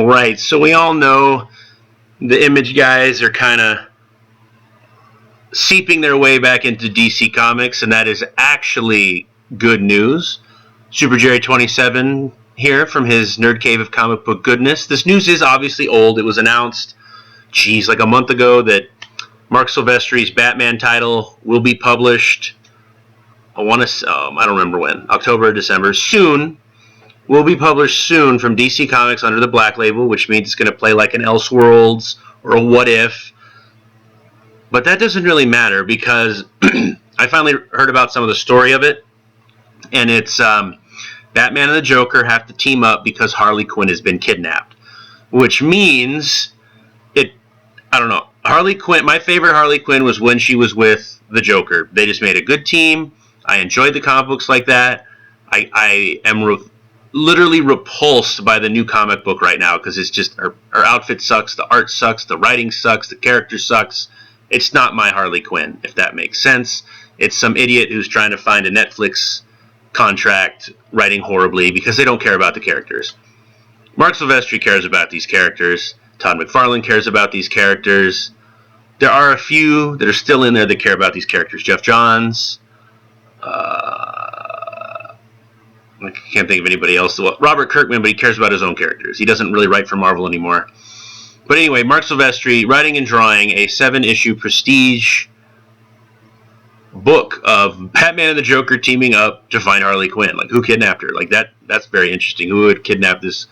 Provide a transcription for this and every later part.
right, so we all know the Image guys are kind of seeping their way back into DC Comics, and that is actually good news. Super Jerry 27 here from his Nerd Cave of Comic Book Goodness. This news is obviously old. It was announced, like a month ago, that Marc Silvestri's Batman title will be published. I don't remember when, October or December. Soon, will be published soon from DC Comics under the Black Label, which means it's going to play like an Elseworlds or a What If. But that doesn't really matter because I finally heard about some of the story of it, and it's Batman and the Joker have to team up because Harley Quinn has been kidnapped, which means I don't know. Harley Quinn, my favorite Harley Quinn was when she was with the Joker. They just made a good team. I enjoyed the comic books like that. I am literally repulsed by the new comic book right now because it's just her outfit sucks, the art sucks, the writing sucks, the character sucks. It's not my Harley Quinn, if that makes sense. It's some idiot who's trying to find a Netflix contract writing horribly because they don't care about the characters. Marc Silvestri cares about these characters. Todd McFarlane cares about these characters. There are a few that are still in there that care about these characters. Jeff Johns. I can't think of anybody else. Well, Robert Kirkman, but he cares about his own characters. He doesn't really write for Marvel anymore. But anyway, Marc Silvestri writing and drawing a 7-issue prestige book of Batman and the Joker teaming up to find Harley Quinn. Like, who kidnapped her? Like, that's very interesting. Who would kidnap this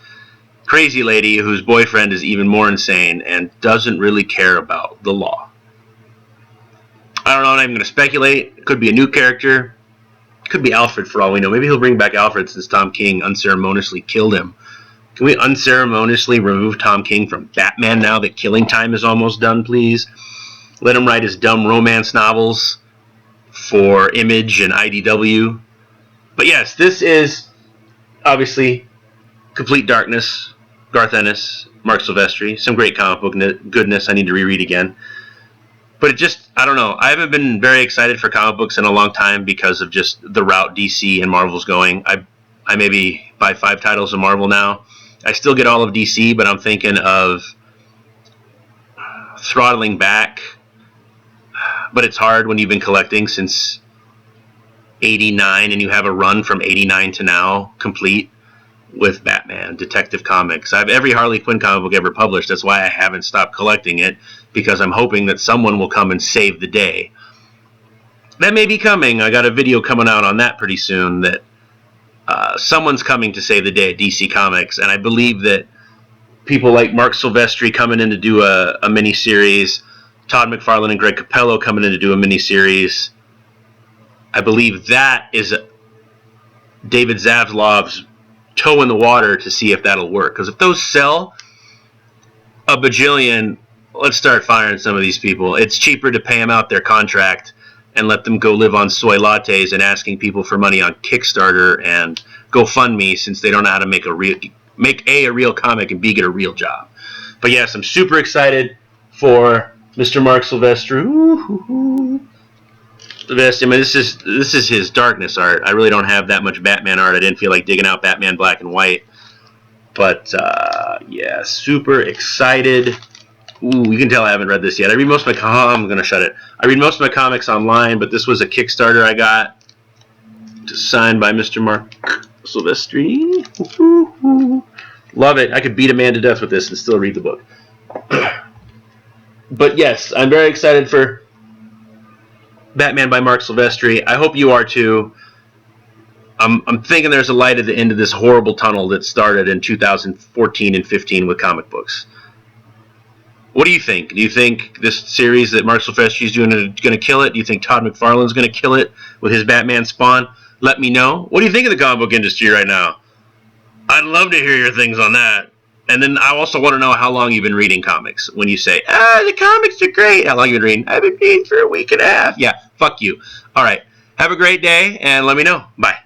crazy lady whose boyfriend is even more insane and doesn't really care about the law? I don't know. I'm going to speculate. It could be a new character. It could be Alfred for all we know. Maybe he'll bring back Alfred since Tom King unceremoniously killed him. Can we unceremoniously remove Tom King from Batman now that Killing Time is almost done, please? Let him write his dumb romance novels for Image and IDW. But yes, this is obviously Complete Darkness, Garth Ennis, Marc Silvestri. Some great comic book goodness I need to reread again. But it just, I don't know. I haven't been very excited for comic books in a long time because of just the route DC and Marvel's going. I maybe buy 5 titles of Marvel now. I still get all of DC, but I'm thinking of throttling back. But it's hard when you've been collecting since 89 and you have a run from 89 to now complete with Batman, Detective Comics. I have every Harley Quinn comic book ever published. That's why I haven't stopped collecting it, because I'm hoping that someone will come and save the day. That may be coming. I got a video coming out on that pretty soon that someone's coming to save the day at DC Comics, and I believe that people like Marc Silvestri coming in to do a mini-series, Todd McFarlane and Greg Capello coming in to do a mini-series. I believe that is David Zavlov's toe in the water to see if that'll work. Because if those sell a bajillion, let's start firing some of these people. It's cheaper to pay them out their contract and let them go live on soy lattes and asking people for money on Kickstarter and GoFundMe, since they don't know how to make a real comic and B, get a real job. But yes, I'm super excited for Mr. Marc Silvestri. The best. I mean, this is his Darkness art. I really don't have that much Batman art. I didn't feel like digging out Batman Black and White. But yeah, super excited. Ooh, you can tell I haven't read this yet. I read most of my I'm gonna shut it. I read most of my comics online, but this was a Kickstarter I got, signed by Mr. Marc Silvestri. Love it. I could beat a man to death with this and still read the book. But yes, I'm very excited for Batman by Marc Silvestri. I hope you are too. I'm thinking there's a light at the end of this horrible tunnel that started in 2014 and 15 with comic books. What do you think? Do you think this series that Marc Silvestri is doing is going to kill it? Do you think Todd McFarlane's going to kill it with his Batman Spawn? Let me know. What do you think of the comic book industry right now? I'd love to hear your things on that. And then I also want to know how long you've been reading comics. When you say, the comics are great. How long have you been reading? I've been reading for a week and a half. Yeah, fuck you. All right. Have a great day, and let me know. Bye.